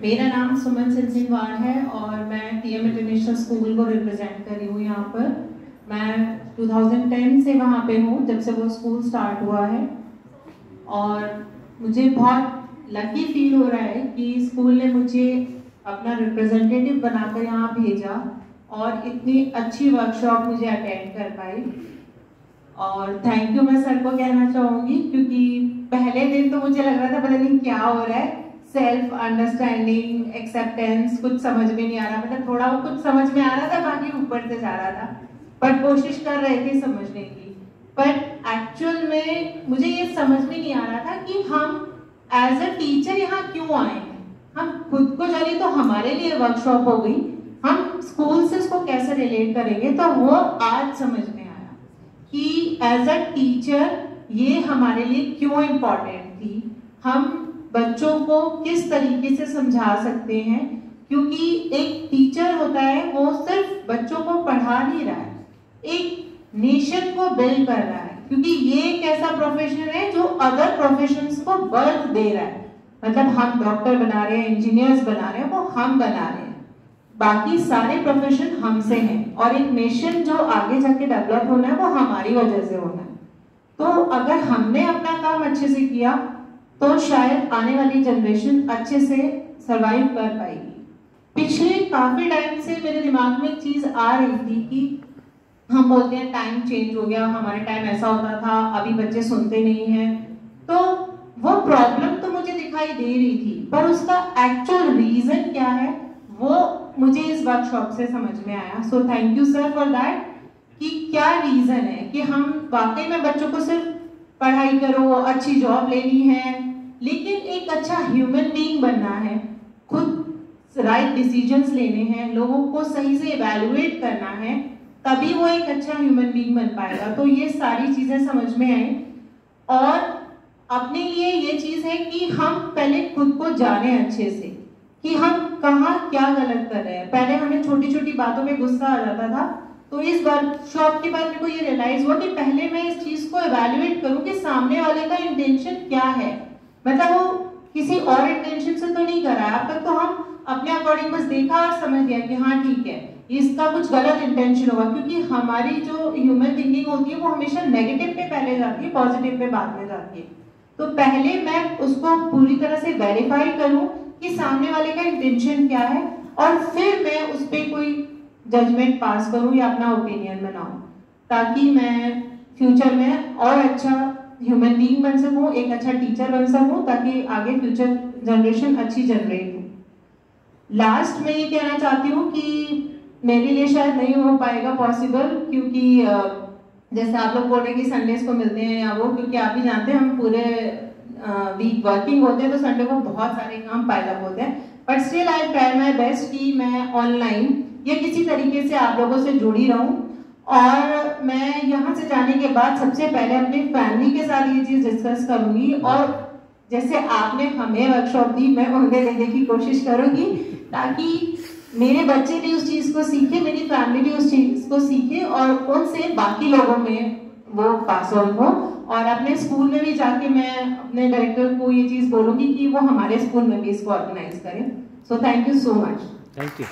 मेरा नाम सुमन सिंहवार है और मैं टीएम इंटरनेशनल स्कूल को रिप्रेजेंट कर रही हूँ यहाँ पर। मैं 2010 से वहाँ पे हूँ, जब से वो स्कूल स्टार्ट हुआ है। और मुझे बहुत लकी फील हो रहा है कि स्कूल ने मुझे अपना रिप्रेजेंटेटिव बनाकर यहाँ भेजा और इतनी अच्छी वर्कशॉप मुझे अटेंड कर पाई। और थैंक यू मैं सर को कहना चाहूँगी, क्योंकि पहले दिन तो मुझे लग रहा था पता नहीं क्या हो रहा है, सेल्फ अंडरस्टैंडिंग, एक्सेप्टेंस कुछ समझ में नहीं आ रहा। मतलब थोड़ा वो कुछ समझ में आ रहा था, बाकी ऊपर से जा रहा था, पर कोशिश कर रहे थे समझने की। पर एक्चुअल में मुझे ये समझ में नहीं आ रहा था कि हम एज अ टीचर यहाँ क्यों आए हैं। हम खुद को चलिए तो हमारे लिए वर्कशॉप हो गई, हम स्कूल से इसको कैसे रिलेट करेंगे, तो वो आज समझ में आया कि एज अ टीचर ये हमारे लिए क्यों इम्पोर्टेंट थी। हम बच्चों को किस तरीके से समझा सकते हैं, क्योंकि एक टीचर होता है वो सिर्फ बच्चों को पढ़ा नहीं रहा है, एक नेशन को बिल्ड कर रहा है, क्योंकि ये एक ऐसा प्रोफेशन है जो अदर प्रोफेशंस को बर्थ दे रहा है। मतलब हम डॉक्टर बना रहे हैं, इंजीनियर्स बना रहे हैं, वो हम बना रहे हैं, बाकी सारे प्रोफेशन हमसे हैं, और एक नेशन जो आगे जाके डेवलप होना है वो हमारी वजह से होना है। तो अगर हमने अपना काम अच्छे से किया तो शायद आने वाली जनरेशन अच्छे से सरवाइव कर पाएगी। पिछले काफी टाइम से मेरे दिमाग में एक चीज आ रही थी कि हम बोलते हैं टाइम चेंज हो गया, हमारे टाइम ऐसा होता था, अभी बच्चे सुनते नहीं हैं। तो वो प्रॉब्लम तो मुझे दिखाई दे रही थी, पर उसका एक्चुअल रीजन क्या है वो मुझे इस वर्कशॉप से समझ में आया। So thank you sir for that, कि क्या रीजन है कि हम वाकई में बच्चों को सिर्फ पढ़ाई करो, अच्छी जॉब लेनी है, लेकिन एक अच्छा ह्यूमन बीइंग बनना है, खुद राइट डिसीजंस लेने हैं, लोगों को सही से इवैल्यूएट करना है, तभी वो एक अच्छा ह्यूमन बीइंग बन पाएगा। तो ये सारी चीजें समझ में आई, और अपने लिए ये चीज है कि हम पहले खुद को जाने अच्छे से कि हम कहाँ क्या गलत कर रहे हैं। पहले हमें छोटी छोटी बातों में गुस्सा आ जाता था, तो इस वर्कशॉप के बाद मेरे को ये रियलाइज हुआ कि पहले मैं इस चीज को इवैल्यूएट करूं कि सामने वाले का इंटेंशन क्या है। मतलब वो किसी और इंटेंशन से तो नहीं कर रहा है, अब तक तो हम अपने अकॉर्डिंग बस देखा और समझ गया कि हाँ ठीक है, इसका कुछ गलत इंटेंशन होगा, क्योंकि हमारी जो ह्यूमन थिंकिंग होती है वो हमेशा नेगेटिव पे पहले जाती है, पॉजिटिव पे बाद में जाती है। तो पहले मैं उसको पूरी तरह से वेरीफाई करूं कि सामने वाले का इंटेंशन क्या है, और फिर मैं उस पर कोई जजमेंट पास करूं या अपना ओपिनियन बनाऊं, ताकि मैं फ्यूचर में और अच्छा ह्यूमन बीइंग बन सकूं, एक अच्छा टीचर बन सकूं, ताकि आगे फ्यूचर जनरेशन अच्छी जनरेट हो। लास्ट में ये कहना चाहती हूँ कि मेरे लिए शायद नहीं हो पाएगा पॉसिबल, क्योंकि जैसे आप लोग बोल रहे हैं कि संडेज को मिलते हैं या वो, क्योंकि आप भी जानते हैं हम पूरे वीक वर्किंग होते हैं, तो संडे को बहुत सारे काम पाइल होते हैं। But still I try my best कि मैं ऑनलाइन या किसी तरीके से आप लोगों से जुड़ी रहूं, और मैं यहाँ से जाने के बाद सबसे पहले अपनी फैमिली के साथ ये चीज डिस्कस करूंगी, और जैसे आपने हमें वर्कशॉप दी मैं उन्हें देने की कोशिश करूंगी, ताकि मेरे बच्चे भी उस चीज को सीखे, मेरी फैमिली भी उस चीज को सीखे, और उनसे बाकी लोगों में वो पास ऑन हो। और अपने स्कूल में भी जाके मैं अपने डायरेक्टर को ये चीज बोलूंगी कि वो हमारे स्कूल में भी इसको ऑर्गेनाइज करें। So thank you so much. Thank you.